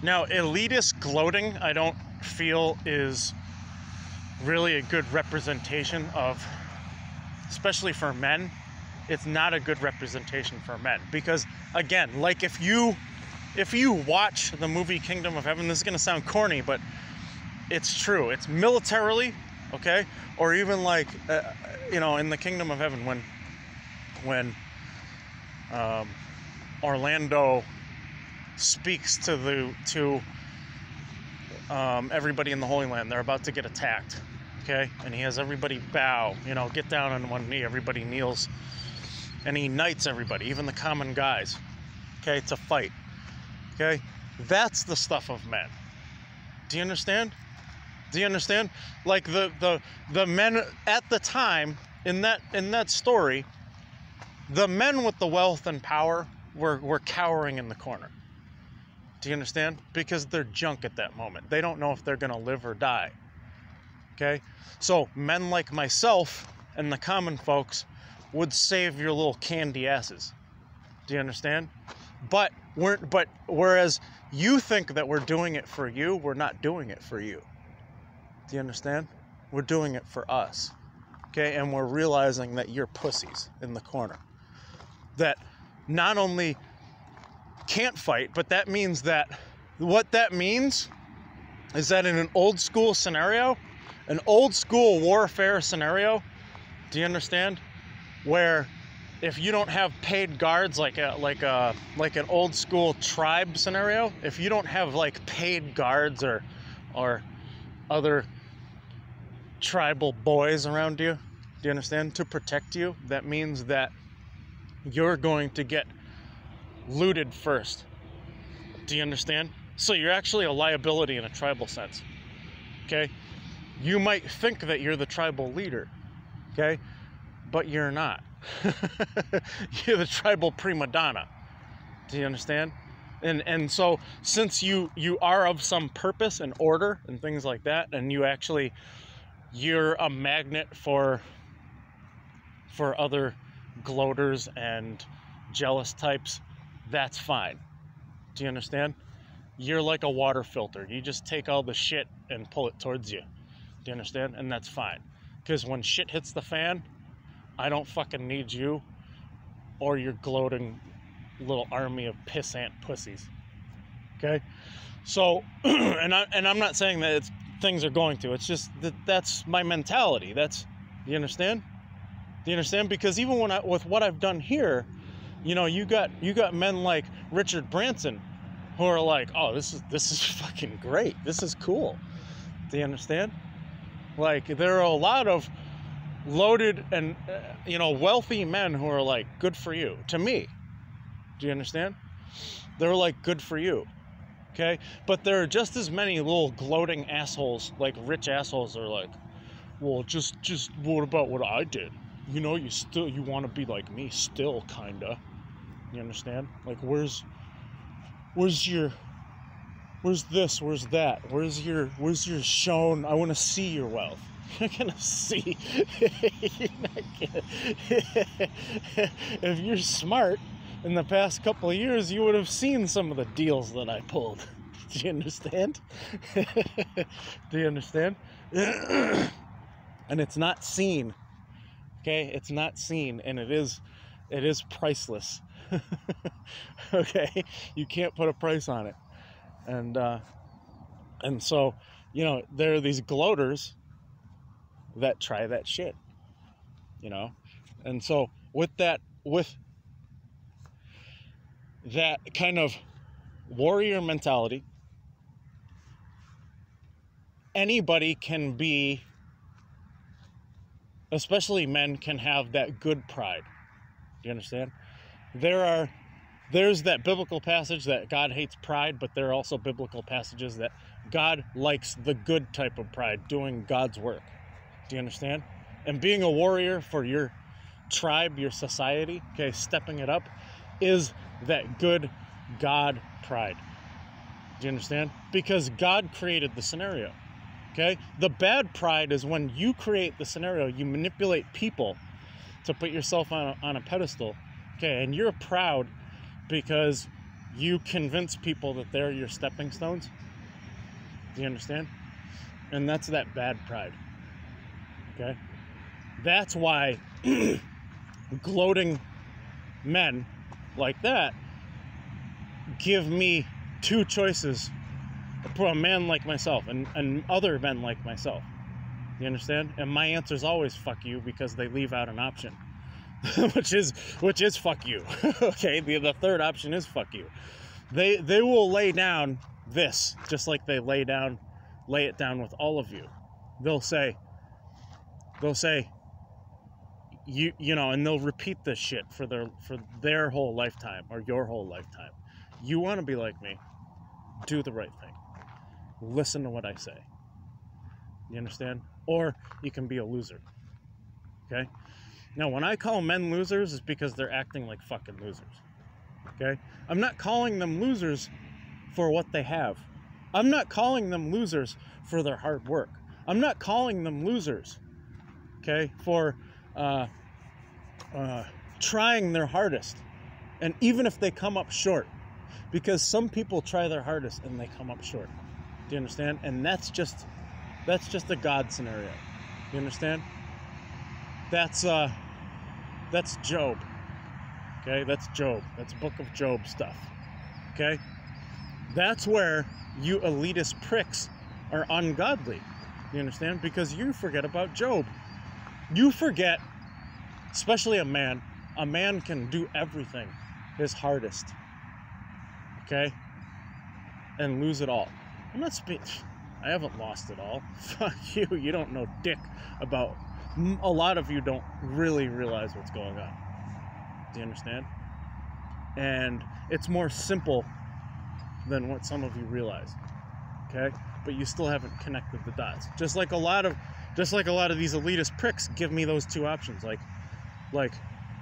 Now, elitist gloating, I don't feel is really a good representation of, especially for men, it's not a good representation for men. Because, again, like if you watch the movie Kingdom of Heaven, this is going to sound corny, but it's true. It's militarily, okay? Or even like, in the Kingdom of Heaven, when Orlando speaks to everybody in the Holy Land. They're about to get attacked, okay? And he has everybody bow, get down on one knee. Everybody kneels. And he knights everybody, even the common guys, okay, to fight, okay? That's the stuff of men. Do you understand? Do you understand? Like the men at the time in that story, the men with the wealth and power were cowering in the corner. Do you understand? Because they're junk at that moment. They don't know if they're going to live or die. Okay? So men like myself and the common folks would save your little candy asses. Do you understand? But whereas you think that we're doing it for you, we're not doing it for you. Do you understand? We're doing it for us. Okay? And we're realizing that you're pussies in the corner. That not only can't fight, but that means that what that means is that in an old school scenario, an old school warfare scenario, do you understand? Where if you don't have paid guards, like an old school tribe scenario, if you don't have like paid guards or other tribal boys around you, do you understand? To protect you, that means that you're going to get looted first. Do you understand? So you're actually a liability in a tribal sense. Okay? You might think that you're the tribal leader. Okay? But you're not. You're the tribal prima donna. Do you understand? And so since you are of some purpose and order and things like that, and you're a magnet for other gloaters and jealous types, that's fine. Do you understand? You're like a water filter. You just take all the shit and pull it towards you. Do you understand? And that's fine. Because when shit hits the fan, I don't fucking need you or your gloating little army of pissant pussies. Okay? So, and I'm not saying that things are going to. It's just that's my mentality. Do you understand? Do you understand? Because even with what I've done here, you got men like Richard Branson who are like, oh, this is fucking great. This is cool. Do you understand? Like, there are a lot of loaded and wealthy men who are like, good for you. To me. Do you understand? They're like, good for you. Okay? But there are just as many little gloating assholes, like rich assholes, are like, well, just what about what I did? You want to be like me still, kinda. You understand? Like, where's this? Where's that? Where's your shown? I want to see your wealth. You're not gonna see. If you're smart, in the past couple of years, you would have seen some of the deals that I pulled. Do you understand? Do you understand? And it's not seen. Okay, it's not seen, and it is priceless. Okay, you can't put a price on it, and so there are these gloaters that try that shit, and so with that kind of warrior mentality, anybody can be. Especially men can have that good pride. Do you understand? There's that biblical passage that God hates pride, but there are also biblical passages that God likes the good type of pride, doing God's work. Do you understand? And being a warrior for your tribe, your society, okay, stepping it up, is that good God pride. Do you understand? Because God created the scenario. Okay? The bad pride is when you create the scenario, you manipulate people to put yourself on a pedestal. Okay? And you're proud because you convince people that they're your stepping stones. Do you understand? And that's that bad pride. Okay? That's why gloating men like that give me two choices for a man like myself and other men like myself. You understand? And my answer is always fuck you, because they leave out an option. which is fuck you. Okay, the third option is fuck you. They will lay down this just like they lay it down with all of you. They'll say you know, and they'll repeat this shit for their whole lifetime, or your whole lifetime. You want to be like me, do the right thing. Listen to what I say. You understand? Or you can be a loser. Okay? Now, when I call men losers, it's because they're acting like fucking losers. Okay? I'm not calling them losers for what they have. I'm not calling them losers for their hard work. I'm not calling them losers, okay, for trying their hardest. And even if they come up short, because some people try their hardest and they come up short. Do you understand? And that's just a God scenario. You understand? That's Job. Okay? That's Job. That's Book of Job stuff. Okay? That's where you elitist pricks are ungodly. You understand? Because you forget about Job. You forget, especially a man can do everything his hardest. Okay? And lose it all. I'm not I haven't lost it all. Fuck you. You don't know dick about... A lot of you don't really realize what's going on. Do you understand? And it's more simple than what some of you realize. Okay? But you still haven't connected the dots. Just like a lot of these elitist pricks give me those two options. Like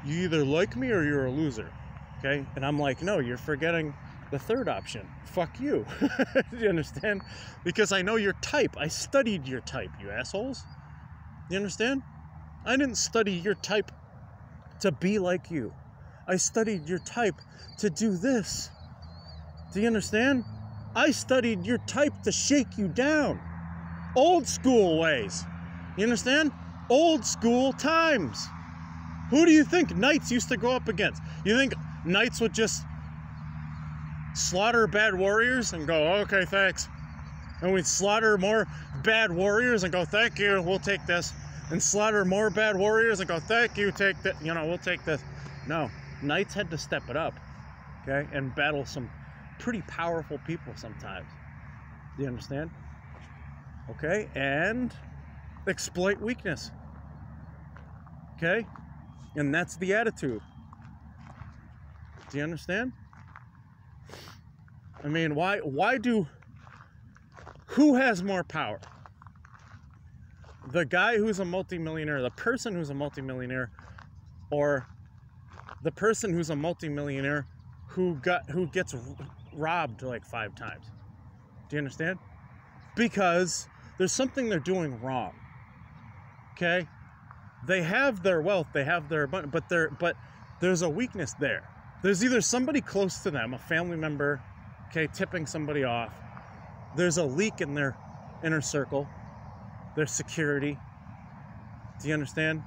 you either like me or you're a loser. Okay? And I'm like, no, you're forgetting the third option. Fuck you. Do you understand? Because I know your type. I studied your type, you assholes. You understand? I didn't study your type to be like you. I studied your type to do this. Do you understand? I studied your type to shake you down. Old school ways. You understand? Old school times. Who do you think knights used to go up against? You think knights would just slaughter bad warriors and go, okay, thanks. And we'd slaughter more bad warriors and go, thank you, we'll take this. And slaughter more bad warriors and go, thank you, take that, you know, we'll take this. No, knights had to step it up, okay, and battle some pretty powerful people sometimes. Do you understand? Okay, and exploit weakness. Okay? And that's the attitude. Do you understand? I mean, who has more power? The guy who's a multimillionaire, the person who's a multimillionaire, or the person who's a multimillionaire who gets robbed like 5 times? Do you understand? Because there's something they're doing wrong. Okay? They have their wealth, they have their abundance, but there's a weakness there. There's either somebody close to them, a family member, okay, tipping somebody off. There's a leak in their inner circle, their security. Do you understand?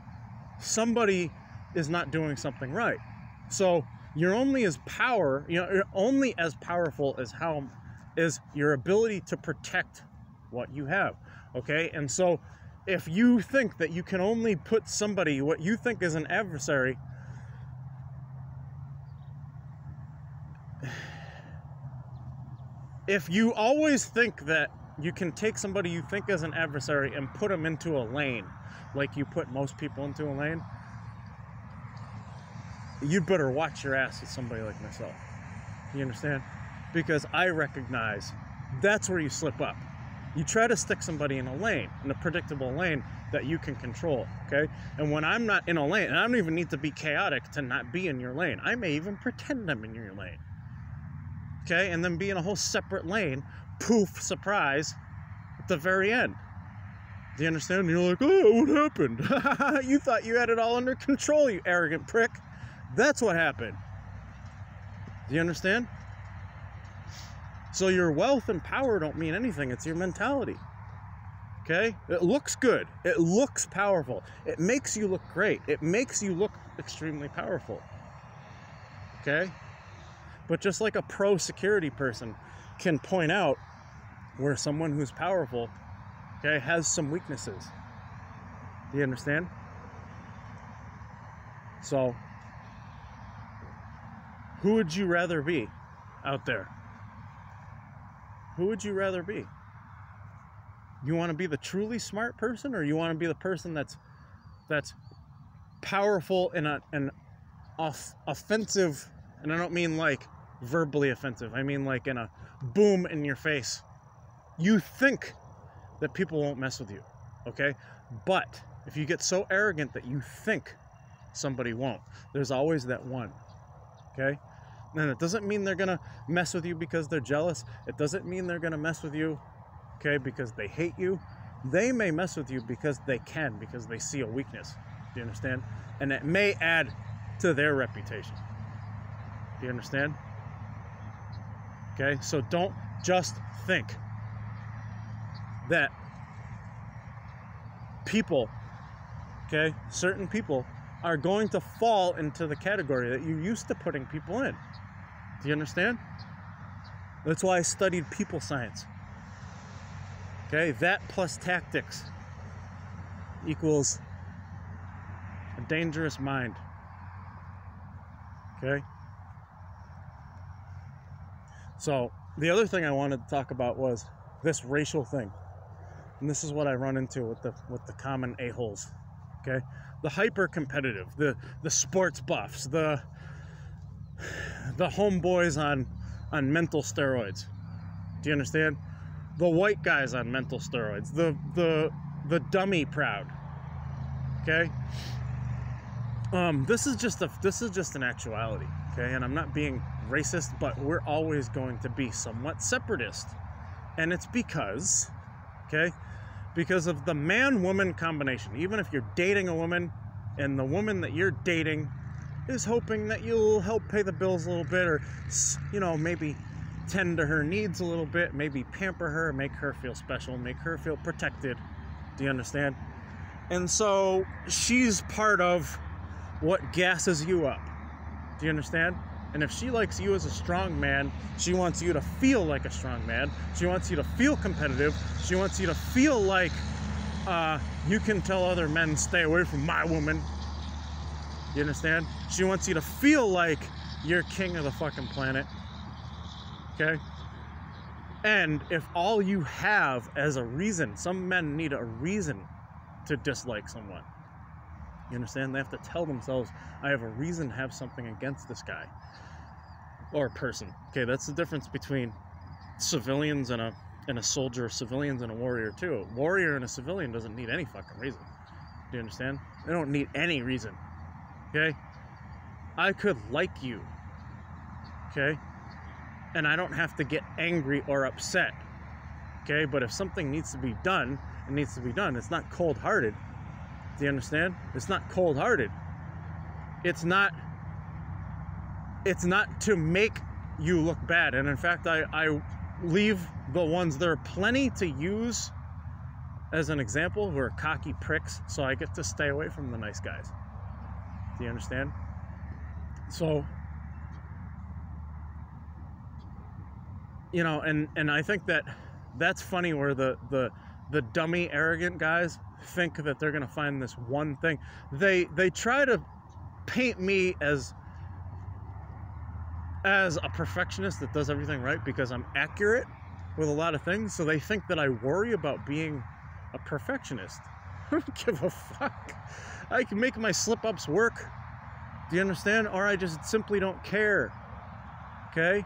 Somebody is not doing something right. So you're only as powerful as your ability to protect what you have. Okay? And so if you think that you can only put somebody, what you think is an adversary, if you always think that you can take somebody you think is an adversary and put them into a lane, like you put most people into a lane, you'd better watch your ass with somebody like myself. You understand? Because I recognize that's where you slip up. You try to stick somebody in a lane, in a predictable lane that you can control, okay? And when I'm not in a lane, and I don't even need to be chaotic to not be in your lane. I may even pretend I'm in your lane. Okay, and then be in a whole separate lane, poof, surprise, at the very end. Do you understand? And you're like, oh, what happened? You thought you had it all under control, you arrogant prick. That's what happened. Do you understand? So your wealth and power don't mean anything. It's your mentality. Okay? It looks good. It looks powerful. It makes you look great. It makes you look extremely powerful. Okay? But just like a pro security person can point out where someone who's powerful, okay, has some weaknesses. Do you understand? So, who would you rather be out there? Who would you rather be? You want to be the truly smart person, or you want to be the person that's powerful in an offensive, and I don't mean like verbally offensive, I mean like in a boom in your face. You think that people won't mess with you, okay? But if you get so arrogant that you think somebody won't, there's always that one, okay? And it doesn't mean they're gonna mess with you because they're jealous. It doesn't mean they're gonna mess with you, okay, because they hate you. They may mess with you because they can, because they see a weakness. Do you understand? And it may add to their reputation. Do you understand? Okay, so don't just think that people, okay, certain people are going to fall into the category that you're used to putting people in. Do you understand? That's why I studied people science. Okay, that plus tactics equals a dangerous mind. Okay? So, the other thing I wanted to talk about was this racial thing. And this is what I run into with the common a-holes. Okay? The hyper competitive, the sports buffs, the homeboys on mental steroids. Do you understand? The white guys on mental steroids, the dummy proud. Okay? This is just an actuality, okay? And I'm not being racist, but we're always going to be somewhat separatist. And it's because, okay, because of the man-woman combination. Even if you're dating a woman and the woman that you're dating is hoping that you'll help pay the bills a little bit, or, you know, maybe tend to her needs a little bit, maybe pamper her, make her feel special, make her feel protected. Do you understand? And so she's part of what gasses you up. Do you understand? And if she likes you as a strong man, she wants you to feel like a strong man. She wants you to feel competitive. She wants you to feel like you can tell other men, stay away from my woman. You understand? She wants you to feel like you're king of the fucking planet. Okay? And if all you have as a reason, some men need a reason to dislike someone. You understand? They have to tell themselves, I have a reason to have something against this guy or person. Okay, that's the difference between civilians and a soldier, civilians and a warrior too. A warrior and a civilian doesn't need any fucking reason. Do you understand? They don't need any reason. Okay? I could like you. Okay? And I don't have to get angry or upset. Okay? But if something needs to be done, it needs to be done. It's not cold-hearted. Do you understand? It's not cold-hearted. It's not to make you look bad. And in fact, I leave the ones, there are plenty to use as an example who are cocky pricks, so I get to stay away from the nice guys. Do you understand? So, you know, and I think that's funny where the dummy, arrogant guys think that they're gonna find this one thing. They try to paint me as a perfectionist that does everything right because I'm accurate with a lot of things, so they think that I worry about being a perfectionist. I don't give a fuck. I can make my slip-ups work. Do you understand? Or I just simply don't care. Okay?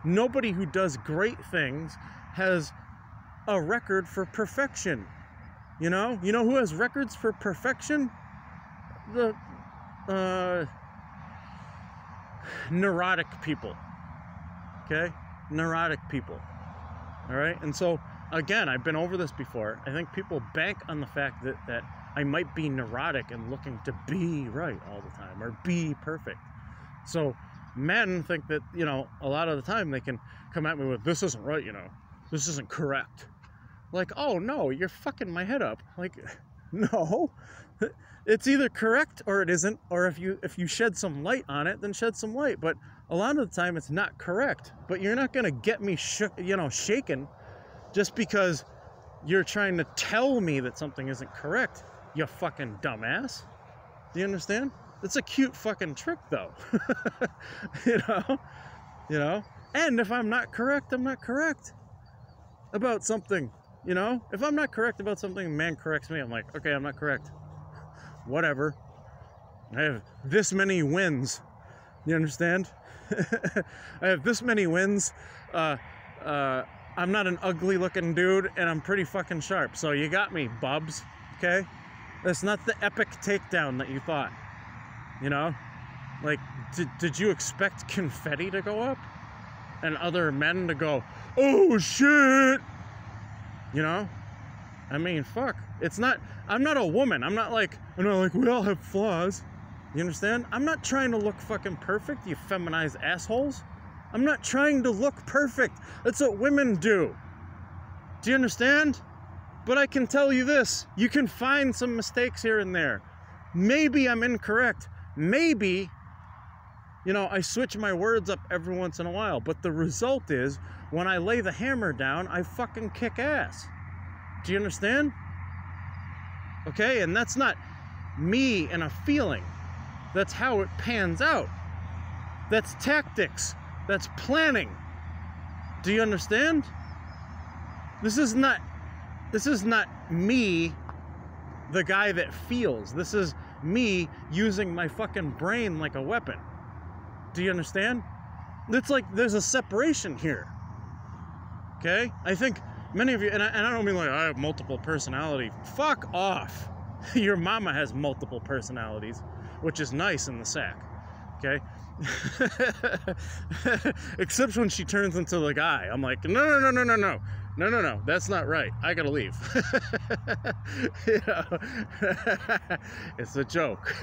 Nobody who does great things has a record for perfection. You know? You know who has records for perfection? The neurotic people. Okay? Neurotic people. All right? And so, again, I've been over this before. I think people bank on the fact that I might be neurotic and looking to be right all the time or be perfect. So Men think that, you know, a lot of the time they can come at me with, this isn't right, you know, this isn't correct. Like, oh no, you're fucking my head up. Like, no, it's either correct or it isn't, or if you shed some light on it, then shed some light. But a lot of the time it's not correct. But you're not gonna get me shaken just because you're trying to tell me that something isn't correct, you fucking dumbass. Do you understand? It's a cute fucking trick though. You know? And if I'm not correct, I'm not correct about something, you know? If I'm not correct about something, a man corrects me, I'm like, okay, I'm not correct. Whatever. I have this many wins. You understand? I have this many wins. I'm not an ugly looking dude, and I'm pretty fucking sharp. So you got me, bubs. Okay? That's not the epic takedown that you thought. You know? Like, did you expect confetti to go up? And other men to go, oh shit! You know? I mean, fuck. It's not, I'm not a woman. I'm not like, we all have flaws. You understand? I'm not trying to look fucking perfect, you feminized assholes. I'm not trying to look perfect. That's what women do. Do you understand? But I can tell you this, you can find some mistakes here and there. Maybe I'm incorrect. Maybe, you know, I switch my words up every once in a while. But the result is, when I lay the hammer down, I fucking kick ass. Do you understand? Okay, and that's not me and a feeling. That's how it pans out. That's tactics. That's planning. Do you understand? This is not me, the guy that feels. This is me using my fucking brain like a weapon. Do you understand? It's like there's a separation here. Okay? I think many of you, and I don't mean like I have multiple personality. Fuck off. Your mama has multiple personalities, which is nice in the sack. Okay? Except when she turns into the guy. I'm like, no, that's not right. I gotta leave. You know? It's a joke.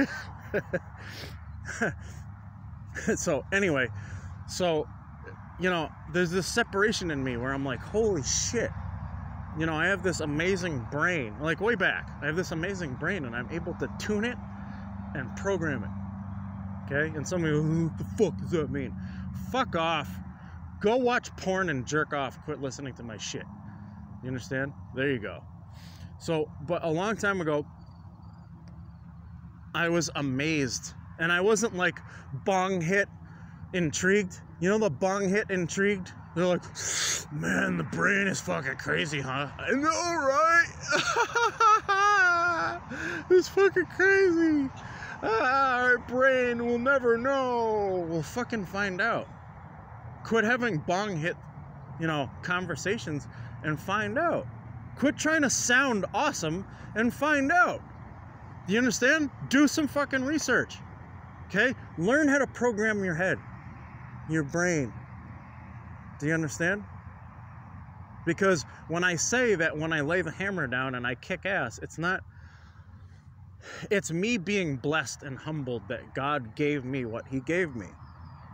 So anyway, you know, there's this separation in me where I'm like, holy shit. You know, I have this amazing brain, like way back. I have this amazing brain and I'm able to tune it and program it. Okay? And somebody goes, what the fuck does that mean? Fuck off. Go watch porn and jerk off. Quit listening to my shit. You understand? There you go. So, but a long time ago, I was amazed. And I wasn't like bong hit intrigued. You know the bong hit intrigued? They're like, man, the brain is fucking crazy, huh? I know, right? It's fucking crazy. Our brain will never know. We'll fucking find out. Quit having bong hit, you know, conversations and find out. Quit trying to sound awesome and find out. Do you understand? Do some fucking research. Okay? Learn how to program your head, your brain. Do you understand? Because when I say that when I lay the hammer down and I kick ass, it's me being blessed and humbled that God gave me what he gave me.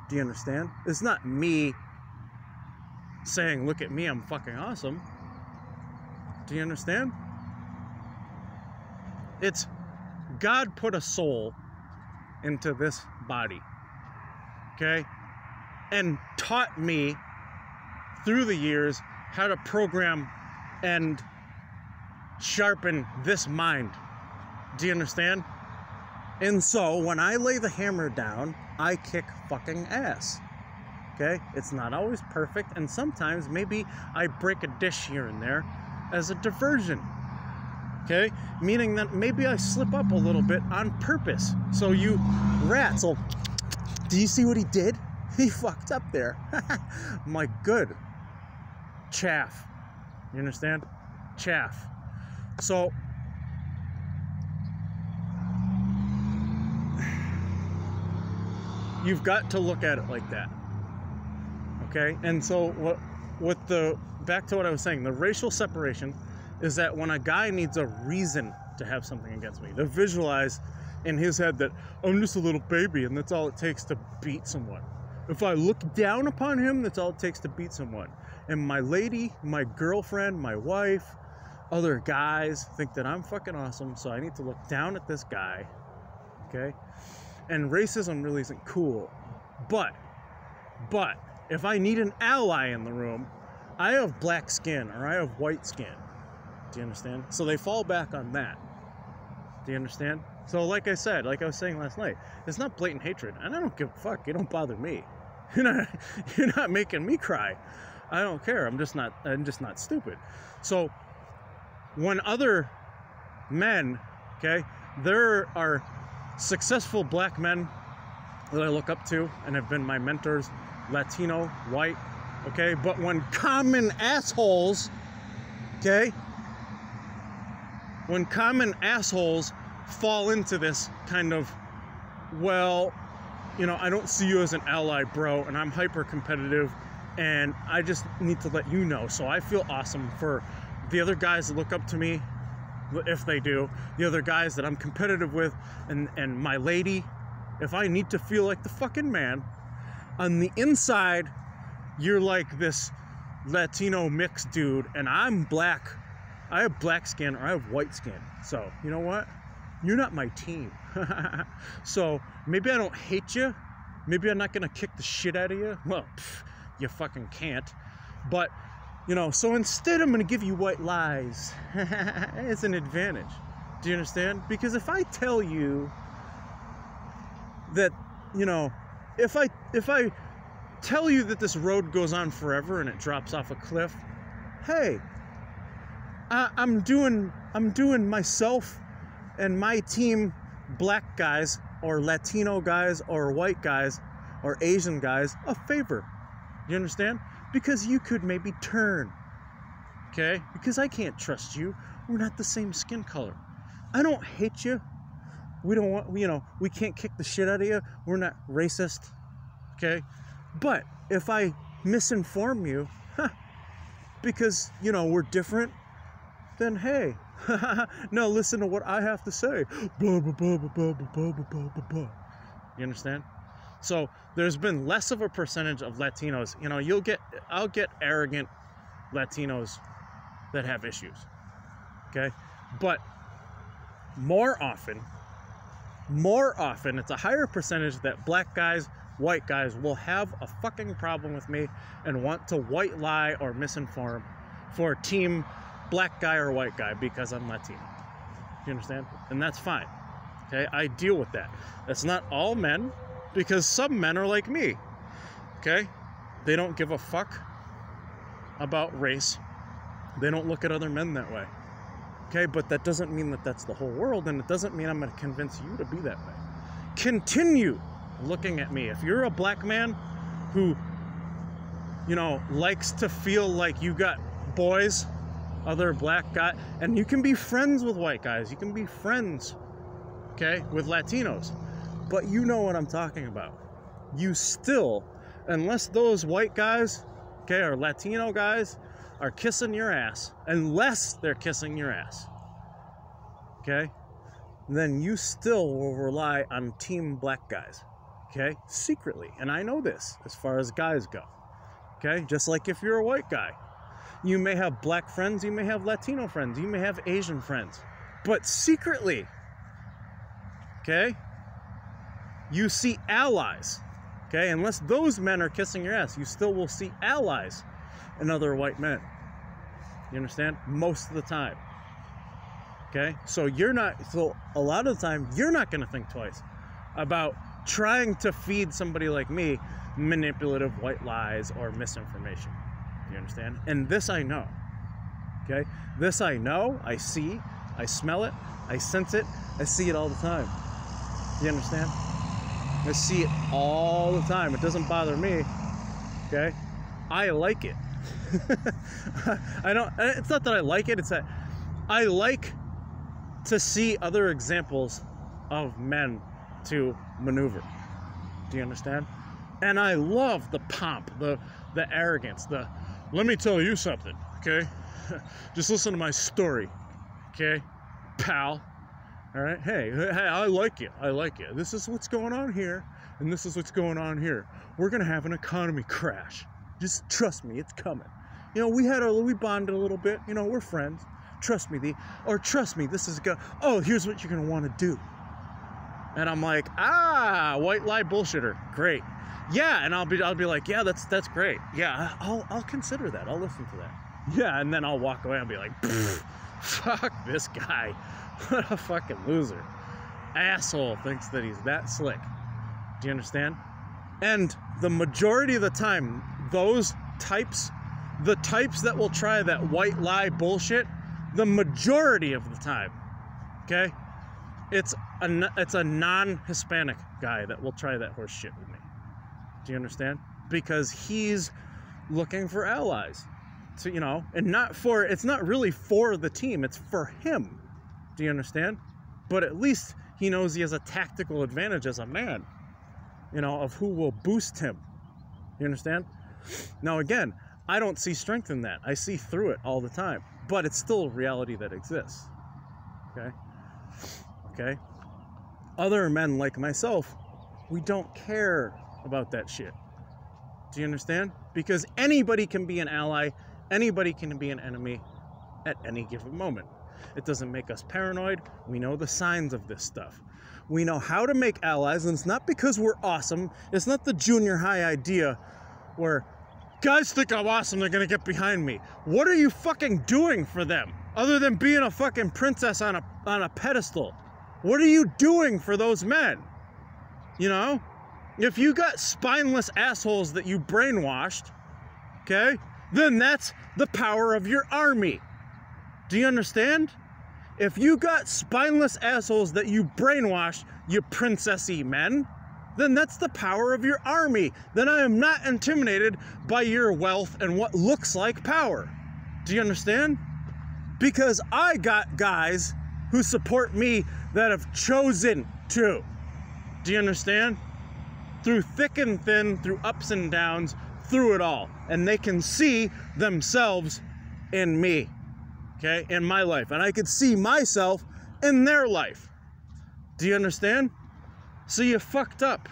Do you understand? It's not me saying, look at me, I'm fucking awesome. Do you understand? It's God put a soul into this body, okay? And taught me through the years how to program and sharpen this mind. Do you understand? And so when I lay the hammer down, I kick fucking ass. Okay? It's not always perfect, and sometimes maybe I break a dish here and there as a diversion. Okay? Meaning that maybe I slip up a little bit on purpose. So you rats will, do you see what he did? He fucked up there. I'm like, good. Chaff. You understand? Chaff. So you've got to look at it like that. Okay? And so back to what I was saying, the racial separation is that when a guy needs a reason to have something against me, to visualize in his head that I'm just a little baby and that's all it takes to beat someone. If I look down upon him, that's all it takes to beat someone. And my lady, my girlfriend, my wife, other guys think that I'm fucking awesome, so I need to look down at this guy, okay? And racism really isn't cool. But, if I need an ally in the room, I have black skin or I have white skin. Do you understand? So they fall back on that. Do you understand? So like I said, like I was saying last night, it's not blatant hatred, and I don't give a fuck. You don't bother me. You're not making me cry. I don't care. I'm just not stupid. So when other men, okay, there are successful black men that I look up to and have been my mentors, Latino, white, okay, but when common assholes, okay, when common assholes fall into this kind of, well, you know, I don't see you as an ally, bro, and I'm hyper competitive, and I just need to let you know. So I feel awesome for the other guys that look up to me, if they do, the other guys that I'm competitive with, and my lady. If I need to feel like the fucking man, on the inside, you're like this Latino mixed dude, and I'm black. I have black skin or I have white skin. So, you know what? You're not my team. So, maybe I don't hate you. Maybe I'm not going to kick the shit out of you. Well, you fucking can't. But, you know, so instead I'm going to give you white lies. It's an advantage. Do you understand? Because if I tell you that, you know, if I tell you that this road goes on forever and it drops off a cliff, hey, I'm doing myself and my team, black guys or Latino guys or white guys or Asian guys, a favor. You understand? Because you could maybe turn, okay? Because I can't trust you. We're not the same skin color. I don't hate you. We don't want, you know, we can't kick the shit out of you. We're not racist, okay? But if I misinform you, because, you know, we're different, then hey, now listen to what I have to say. Blah, blah, blah, blah, blah, blah, blah, blah, blah. You understand? So there's been less of a percentage of Latinos. You know, I'll get arrogant Latinos that have issues, okay? But more often, it's a higher percentage that black guys, white guys will have a fucking problem with me and want to white lie or misinform for team black guy or white guy because I'm Latino. You understand? And that's fine. Okay, I deal with that. That's not all men, because some men are like me. Okay? They don't give a fuck about race. They don't look at other men that way. Okay, but that doesn't mean that that's the whole world, and it doesn't mean I'm going to convince you to be that way. Continue looking at me. If you're a black man who, you know, likes to feel like you got boys, other black guys, and you can be friends with white guys, you can be friends, okay, with Latinos, but you know what I'm talking about. You still, unless those white guys, okay, or Latino guys are kissing your ass, unless they're kissing your ass, okay, then you still will rely on team black guys, okay, secretly. And I know this as far as guys go, okay, just like if you're a white guy, you may have black friends, you may have Latino friends, you may have Asian friends, but secretly, okay, you see allies, okay, unless those men are kissing your ass, you still will see allies in other white men. You understand? Most of the time. Okay? So a lot of the time, you're not going to think twice about trying to feed somebody like me manipulative white lies or misinformation. You understand? And this I know. Okay? This I know, I see, I smell it, I sense it, I see it all the time. You understand? I see it all the time. It doesn't bother me. Okay? I like it. It's not that I like it, it's that I like to see other examples of men to maneuver. Do you understand? And I love the pomp, the arrogance, let me tell you something, okay? Just listen to my story, okay, pal? All right, hey, I like you. This is what's going on here. and this is what's going on here. We're going to have an economy crash. Just trust me, it's coming. You know, we bonded a little bit. You know, we're friends. Trust me, trust me, this is good. Oh, here's what you're going to want to do. And I'm like, white lie bullshitter. Great. Yeah, and I'll be like, yeah, that's great. Yeah, I'll consider that. I'll listen to that. Yeah, and then I'll walk away and be like, fuck this guy. What a fucking loser. Asshole thinks that he's that slick. Do you understand? And the majority of the time, those types, the types that will try that white lie bullshit, the majority of the time, okay, it's a non-Hispanic guy that will try that horse shit with me. Do you understand? Because he's looking for allies. So, you know, and it's not really for the team, it's for him. Do you understand? But at least he knows he has a tactical advantage as a man, you know, of who will boost him. You understand? Now, again, I don't see strength in that. I see through it all the time, but it's still a reality that exists. Okay? Okay? Other men like myself, we don't care about that shit. Do you understand? Because anybody can be an ally, anybody can be an enemy at any given moment. It doesn't make us paranoid. We know the signs of this stuff. We know how to make allies, and it's not because we're awesome. It's not the junior high idea where guys think I'm awesome, they're gonna get behind me. What are you fucking doing for them? Other than being a fucking princess on a pedestal. What are you doing for those men? You know? If you got spineless assholes that you brainwashed, okay, then that's the power of your army. Do you understand? If you got spineless assholes that you brainwashed, you princessy men, then that's the power of your army. Then I am not intimidated by your wealth and what looks like power. Do you understand? Because I got guys who support me that have chosen to. Do you understand? Through thick and thin, through ups and downs, through it all. And they can see themselves in me, okay, in my life. And I could see myself in their life. Do you understand? So you fucked up.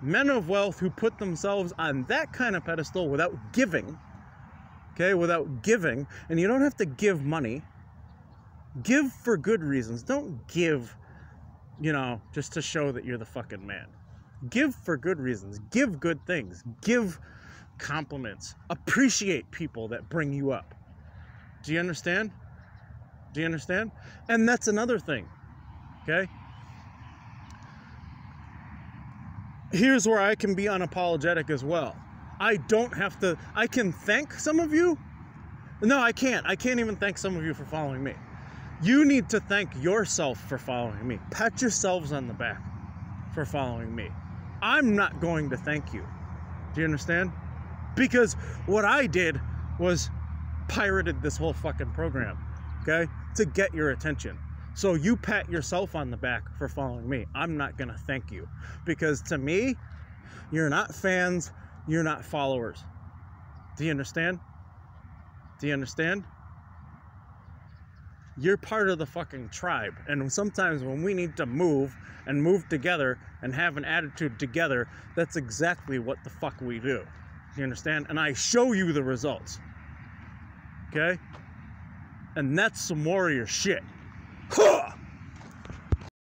Men of wealth who put themselves on that kind of pedestal without giving, okay, without giving, and you don't have to give money. Give for good reasons. Don't give, you know, just to show that you're the fucking man. Give for good reasons. Give good things. Give compliments. Appreciate people that bring you up. Do you understand? Do you understand? And that's another thing, okay? Here's where I can be unapologetic as well. I don't have to, I can thank some of you. No, I can't. I can't even thank some of you for following me. You need to thank yourself for following me. Pat yourselves on the back for following me. I'm not going to thank you. Do you understand? Because what I did was pirated this whole fucking program, okay, to get your attention. So you pat yourself on the back for following me. I'm not gonna thank you, because to me, you're not fans, you're not followers. Do you understand? Do you understand? You're part of the fucking tribe, and sometimes when we need to move and move together and have an attitude together, that's exactly what the fuck we do. You understand? And I show you the results. Okay? And that's some warrior shit. Huh!